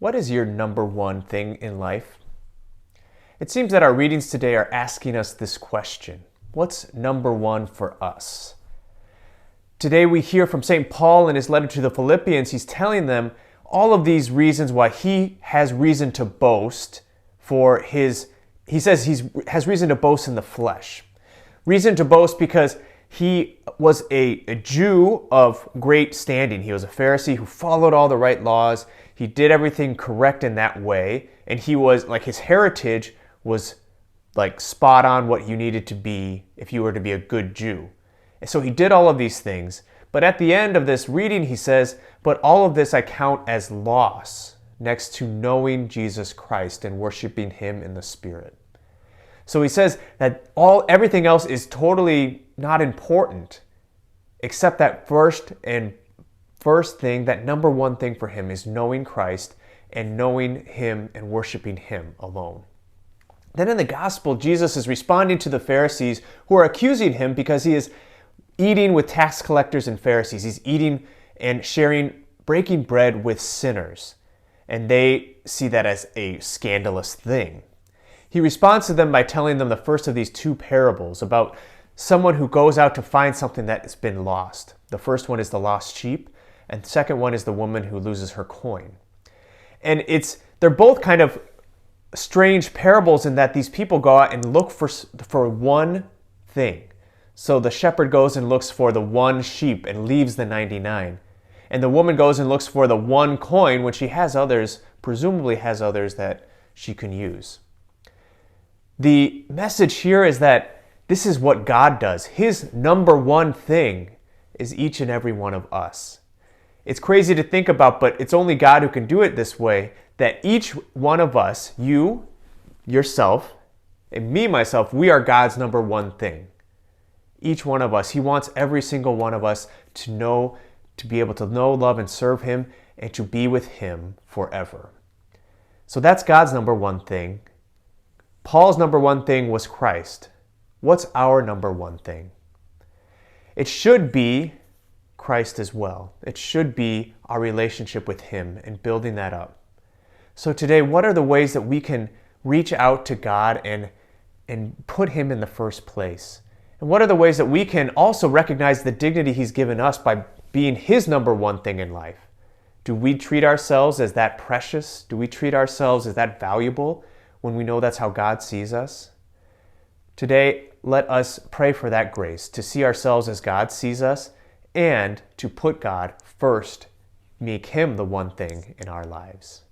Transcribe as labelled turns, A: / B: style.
A: What is your number one thing in life? It seems that our readings today are asking us this question. What's number one for us? Today we hear from St. Paul in his letter to the Philippians. He's telling them all of these reasons why he has reason to boast he says he has reason to boast in the flesh. Reason to boast because he was a Jew of great standing. He was a Pharisee who followed all the right laws. He did everything correct in that way. And he was, like, his heritage was like spot on what you needed to be if you were to be a good Jew. And so he did all of these things. But at the end of this reading, he says, but all of this I count as loss next to knowing Jesus Christ and worshiping him in the Spirit. So he says that everything else is totally not important except that first thing, that number one thing for him is knowing Christ and knowing him and worshiping him alone. Then in the gospel, Jesus is responding to the Pharisees who are accusing him because he is eating with tax collectors and Pharisees. He's eating and breaking bread with sinners. And they see that as a scandalous thing. He responds to them by telling them the first of these two parables about someone who goes out to find something that has been lost. The first one is the lost sheep, and the second one is the woman who loses her coin. And they're both kind of strange parables in that these people go out and look for one thing. So the shepherd goes and looks for the one sheep and leaves the 99. And the woman goes and looks for the one coin when she presumably has others that she can use. The message here is that this is what God does. His number one thing is each and every one of us. It's crazy to think about, but it's only God who can do it this way, that each one of us, you, yourself, and me, myself, we are God's number one thing. Each one of us, he wants every single one of us to be able to know, love, and serve him, and to be with him forever. So that's God's number one thing. Paul's number one thing was Christ. What's our number one thing? It should be Christ as well. It should be our relationship with him and building that up. So today, what are the ways that we can reach out to God and put him in the first place? And what are the ways that we can also recognize the dignity he's given us by being his number one thing in life? Do we treat ourselves as that precious? Do we treat ourselves as that valuable when we know that's how God sees us? Today, let us pray for that grace, to see ourselves as God sees us and to put God first, make him the one thing in our lives.